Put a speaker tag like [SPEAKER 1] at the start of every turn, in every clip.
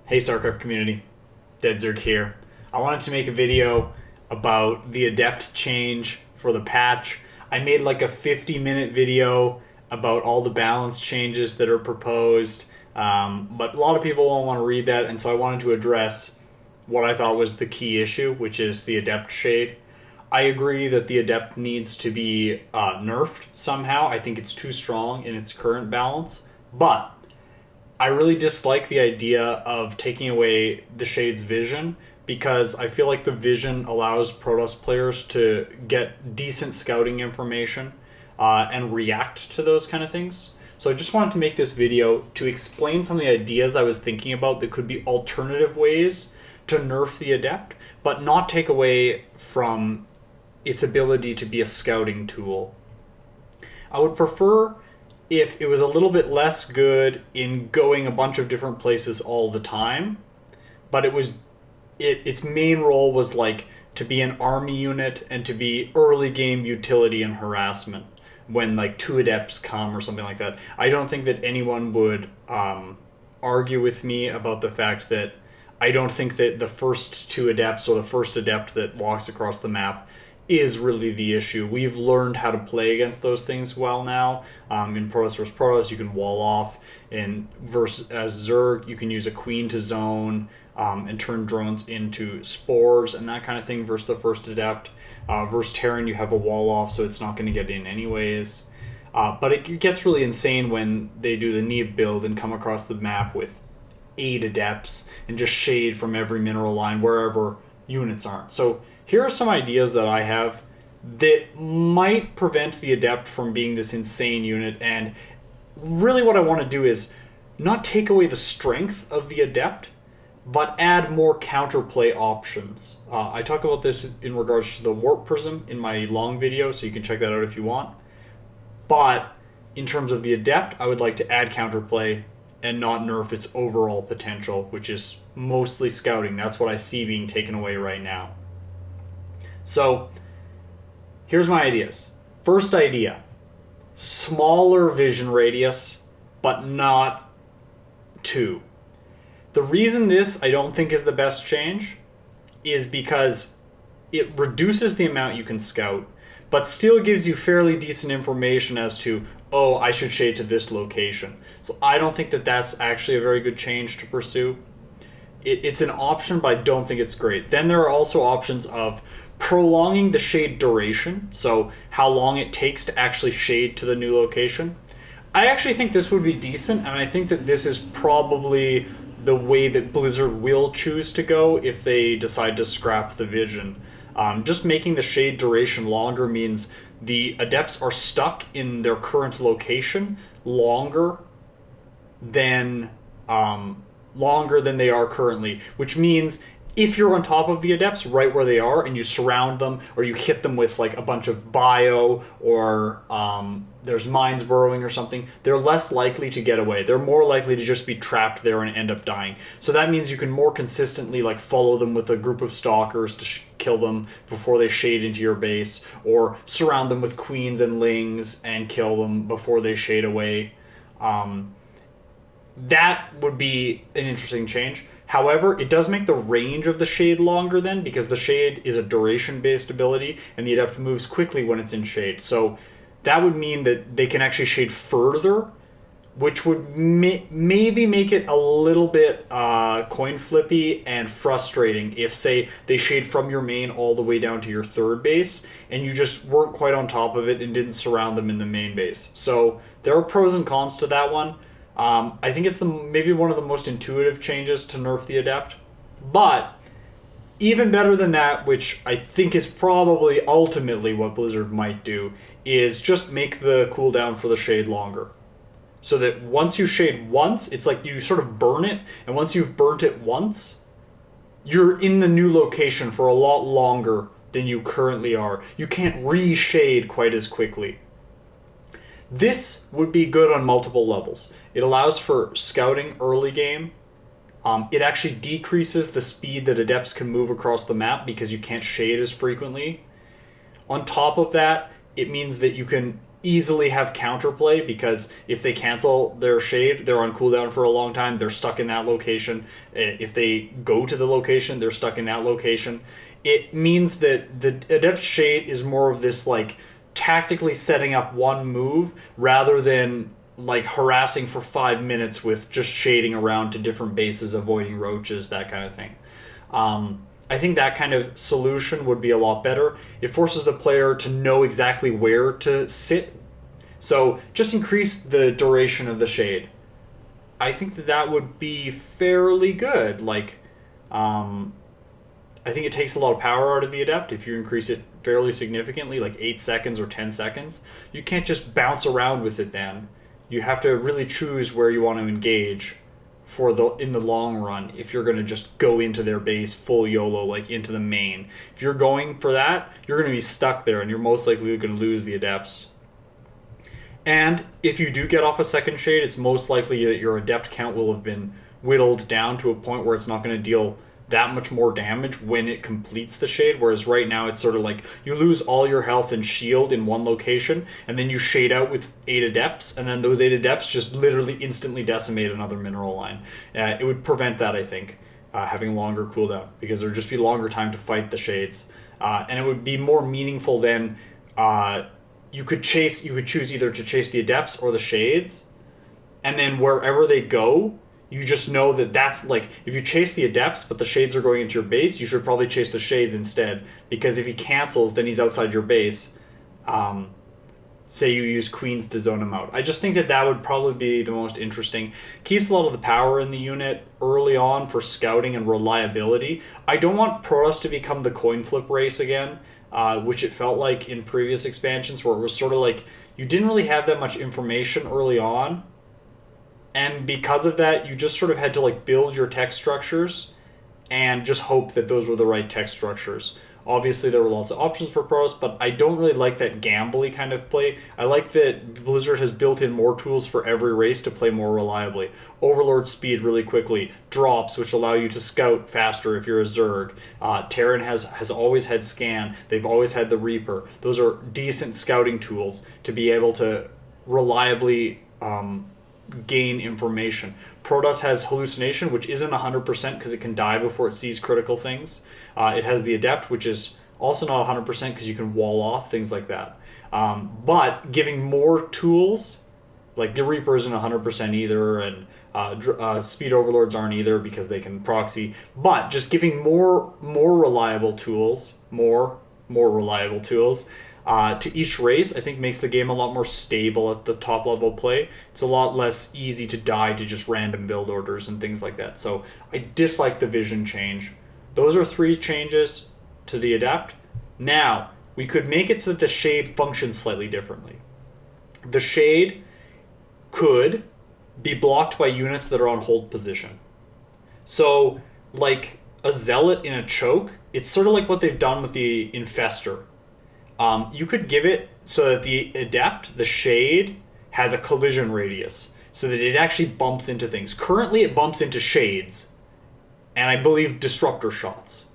[SPEAKER 1] Hey StarCraft community, DeadZerg here. I wanted to make a video about the Adept change for the patch. I made like a 50-minute video about all the balance changes that are proposed, but a lot of people won't want to read that, and so I wanted to address what I thought was the key issue, which is the Adept shade. I agree that the Adept needs to be nerfed somehow. I think it's too strong in its current balance, but I really dislike the idea of taking away the shade's vision because I feel like the vision allows Protoss players to get decent scouting information and react to those kind of things. So I just wanted to make this video to explain some of the ideas I was thinking about that could be alternative ways to nerf the Adept, but not take away from its ability to be a scouting tool. I would prefer if it was a little bit less good in going a bunch of different places all the time, but its main role was like to be an army unit and to be early game utility and harassment when like 2 Adepts come or something like that. I don't think that anyone would argue with me about the fact that I don't think that the first 2 Adepts or the first Adept that walks across the map is really the issue. We've learned how to play against those things well now. In Protoss vs. Protoss, you can wall off. As Zerg, you can use a queen to zone and turn drones into spores and that kind of thing versus the first Adept. Versus Terran, you have a wall off, so it's not going to get in anyways. But it gets really insane when they do the Neeb build and come across the map with 8 Adepts and just shade from every mineral line wherever units aren't. So here are some ideas that I have that might prevent the Adept from being this insane unit, and really what I want to do is not take away the strength of the Adept, but add more counterplay options. I talk about this in regards to the Warp Prism in my long video, so you can check that out if you want. But in terms of the Adept, I would like to add counterplay and not nerf its overall potential, which is mostly scouting. That's what I see being taken away right now. So here's my ideas. First idea, smaller vision radius, but not 2. The reason this I don't think is the best change is because it reduces the amount you can scout, but still gives you fairly decent information as to, oh, I should shade to this location. So I don't think that that's actually a very good change to pursue. It's an option, but I don't think it's great. Then there are also options of prolonging the shade duration, so how long it takes to actually shade to the new location. I actually think this would be decent, and I think that this is probably the way that Blizzard will choose to go if they decide to scrap the vision. Just making the shade duration longer means the Adepts are stuck in their current location longer than they are currently, which means if you're on top of the Adepts right where they are and you surround them or you hit them with like a bunch of bio or there's mines burrowing or something, they're less likely to get away. They're more likely to just be trapped there and end up dying. So that means you can more consistently like follow them with a group of stalkers to kill them before they shade into your base, or surround them with queens and lings and kill them before they shade away. That would be an interesting change. However, it does make the range of the shade longer then, because the shade is a duration-based ability, and the Adept moves quickly when it's in shade. So that would mean that they can actually shade further, which would maybe make it a little bit coin flippy and frustrating if, say, they shade from your main all the way down to your third base, and you just weren't quite on top of it and didn't surround them in the main base. So there are pros and cons to that one. I think it's maybe one of the most intuitive changes to nerf the Adept. But even better than that, which I think is probably ultimately what Blizzard might do, is just make the cooldown for the shade longer. So that once you shade once, it's like you sort of burn it, and once you've burnt it once, you're in the new location for a lot longer than you currently are. You can't re-shade quite as quickly. This would be good on multiple levels. It allows for scouting early game. It actually decreases the speed that Adepts can move across the map because you can't shade as frequently. On top of that, it means that you can easily have counterplay, because if they cancel their shade, they're on cooldown for a long time, they're stuck in that location. If they go to the location, they're stuck in that location. It means that the Adept shade is more of this like tactically setting up one move rather than like harassing for 5 minutes with just shading around to different bases, avoiding roaches, that kind of thing. I think that kind of solution would be a lot better. It forces the player to know exactly where to sit. So just increase the duration of the shade. I think that would be fairly good. Like, I think it takes a lot of power out of the Adept if you increase it fairly significantly, like 8 seconds or 10 seconds. You can't just bounce around with it then. You have to really choose where you want to engage in the long run if you're going to just go into their base full YOLO, like into the main. If you're going for that, you're going to be stuck there, and you're most likely going to lose the Adepts. And if you do get off a second shade, it's most likely that your Adept count will have been whittled down to a point where it's not going to deal that much more damage when it completes the shade, whereas right now it's sort of like you lose all your health and shield in one location, and then you shade out with 8 Adepts, and then those 8 Adepts just literally instantly decimate another mineral line. It would prevent that, I think, having longer cooldown, because there would just be longer time to fight the shades. And it would be more meaningful than you could choose either to chase the Adepts or the shades, and then wherever they go, you just know that that's like, if you chase the Adepts but the shades are going into your base, you should probably chase the shades instead, because if he cancels, then he's outside your base. Say you use queens to zone him out. I just think that would probably be the most interesting. Keeps a lot of the power in the unit early on for scouting and reliability. I don't want Protoss to become the coin flip race again, which it felt like in previous expansions, where it was sort of like you didn't really have that much information early on. And because of that, you just sort of had to like build your tech structures and just hope that those were the right tech structures. Obviously, there were lots of options for Protoss, but I don't really like that gambly kind of play. I like that Blizzard has built in more tools for every race to play more reliably. Overlord speed really quickly, drops which allow you to scout faster if you're a Zerg. Terran has always had scan. They've always had the Reaper. Those are decent scouting tools to be able to reliably gain information. Protoss has hallucination, which isn't 100% because it can die before it sees critical things. It has the Adept, which is also not 100% because you can wall off, things like that. But giving more tools, like the Reaper isn't 100% either, and Speed Overlords aren't either because they can proxy. But just giving more reliable tools, more reliable tools, to each race, I think makes the game a lot more stable at the top level play. It's a lot less easy to die to just random build orders and things like that. So I dislike the vision change. Those are 3 changes to the Adept. Now, we could make it so that the shade functions slightly differently. The shade could be blocked by units that are on hold position. So, like a Zealot in a choke, it's sort of like what they've done with the Infestor. You could give it so that the Adept, the shade, has a collision radius, so that it actually bumps into things. Currently, it bumps into shades, and I believe disruptor shots,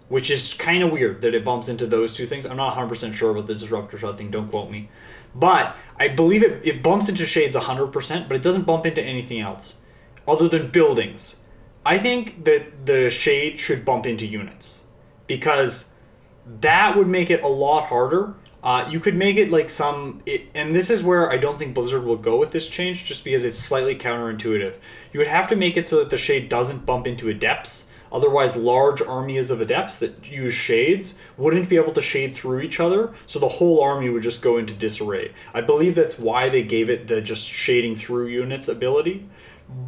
[SPEAKER 1] which is kind of weird that it bumps into those 2 things. I'm not 100% sure about the disruptor shot thing, don't quote me. But I believe it bumps into shades 100%, but it doesn't bump into anything else, other than buildings. I think that the shade should bump into units, because that would make it a lot harder. You could make it like and this is where I don't think Blizzard will go with this change, just because it's slightly counterintuitive. You would have to make it so that the shade doesn't bump into Adepts. Otherwise, large armies of Adepts that use shades wouldn't be able to shade through each other, so the whole army would just go into disarray. I believe that's why they gave it the just shading through units ability.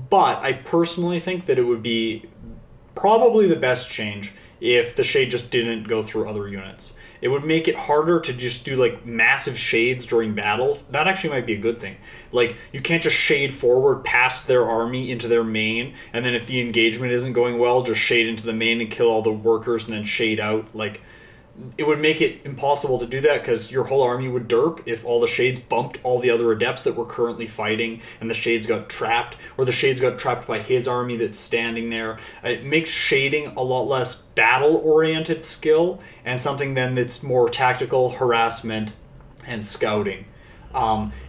[SPEAKER 1] But I personally think that it would be probably the best change if the shade just didn't go through other units. It would make it harder to just do like massive shades during battles. That actually might be a good thing. Like, you can't just shade forward past their army into their main, and then if the engagement isn't going well, just shade into the main and kill all the workers and then shade out. Like, it would make it impossible to do that, because your whole army would derp if all the shades bumped all the other Adepts that were currently fighting and the shades got trapped, or the shades got trapped by his army that's standing there. It makes shading a lot less battle-oriented skill and something then that's more tactical, harassment, and scouting.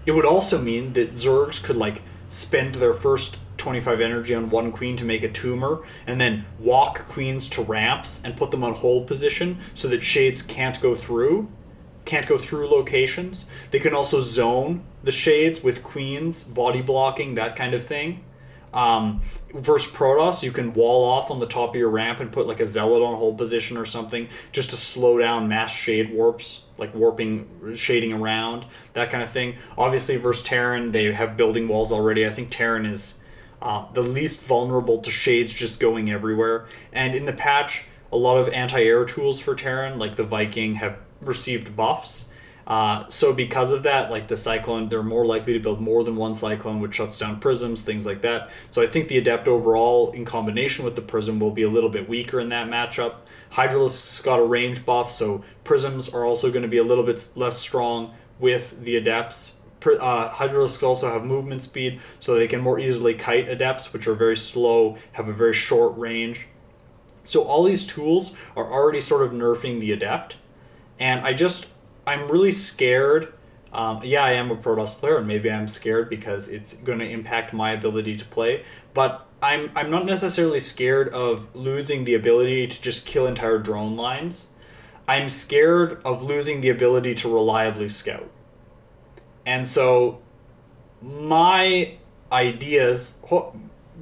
[SPEAKER 1] It would also mean that Zergs could like spend their first 25 energy on one queen to make a tumor, and then walk queens to ramps and put them on hold position so that shades can't go through locations. They can also zone the shades with queens, body blocking, that kind of thing. Versus Protoss, you can wall off on the top of your ramp and put like a zealot on hold position or something just to slow down mass shade warps, like warping, shading around, that kind of thing. Obviously, versus Terran, they have building walls already. I think Terran is the least vulnerable to shades just going everywhere. And in the patch, a lot of anti-air tools for Terran, like the Viking, have received buffs. So because of that, like the Cyclone, they're more likely to build more than one Cyclone, which shuts down prisms, things like that. So I think the Adept overall, in combination with the Prism, will be a little bit weaker in that matchup. Hydralisk's got a range buff, so prisms are also going to be a little bit less strong with the Adepts. Hydralisks also have movement speed, so they can more easily kite Adepts, which are very slow, have a very short range. So all these tools are already sort of nerfing the Adept, and I'm really scared. Yeah, I am a Protoss player, and maybe I'm scared because it's going to impact my ability to play. But I'm not necessarily scared of losing the ability to just kill entire drone lines. I'm scared of losing the ability to reliably scout. And so my ideas,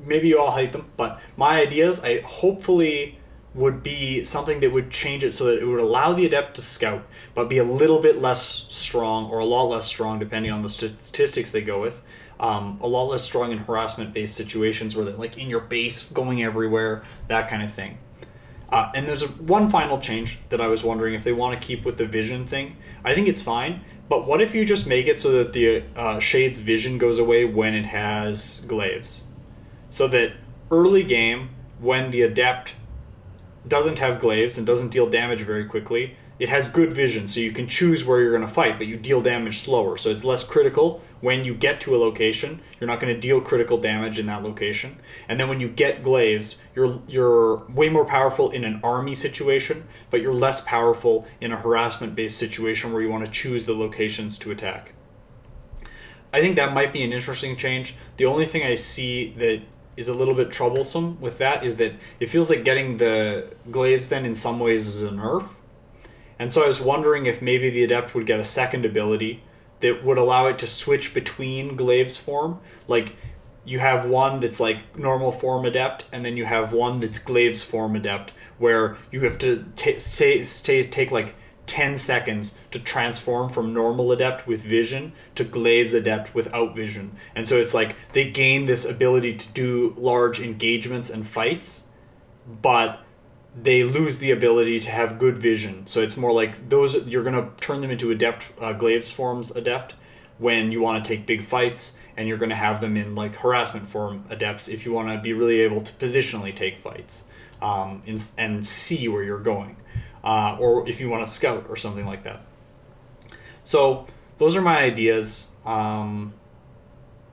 [SPEAKER 1] maybe you all hate them, but my ideas, I hopefully would be something that would change it so that it would allow the Adept to scout, but be a little bit less strong, or a lot less strong depending on the statistics they go with. A lot less strong in harassment-based situations where they're like in your base, going everywhere, that kind of thing. And there's one final change that I was wondering if they want to keep with the vision thing. I think it's fine, but what if you just make it so that the Shade's vision goes away when it has Glaives? So that early game, when the Adept doesn't have Glaives and doesn't deal damage very quickly, it has good vision, so you can choose where you're going to fight, but you deal damage slower, so it's less critical when you get to a location. You're not going to deal critical damage in that location. And then when you get Glaives, you're way more powerful in an army situation, but you're less powerful in a harassment-based situation where you want to choose the locations to attack. I think that might be an interesting change. The only thing I see that is a little bit troublesome with that is that it feels like getting the Glaives then in some ways is a nerf. And so I was wondering if maybe the Adept would get a second ability that would allow it to switch between Glaives form. Like, you have one that's like normal form Adept, and then you have one that's Glaives form Adept, where you have to take like 10 seconds to transform from normal Adept with vision to Glaives Adept without vision. And so it's like they gain this ability to do large engagements and fights, but they lose the ability to have good vision. So it's more like those, you're going to turn them into Adept, Glaives forms Adept when you want to take big fights, and you're going to have them in like harassment form Adepts if you want to be really able to positionally take fights and see where you're going. Or if you want to scout or something like that. So those are my ideas.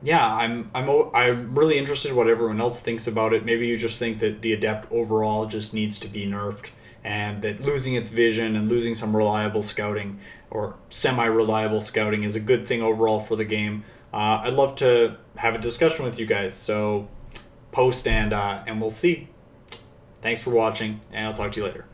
[SPEAKER 1] Yeah, I'm really interested in what everyone else thinks about it. Maybe you just think that the Adept overall just needs to be nerfed, and that losing its vision and losing some reliable scouting or semi-reliable scouting is a good thing overall for the game. I'd love to have a discussion with you guys, so post and we'll see. Thanks for watching, and I'll talk to you later.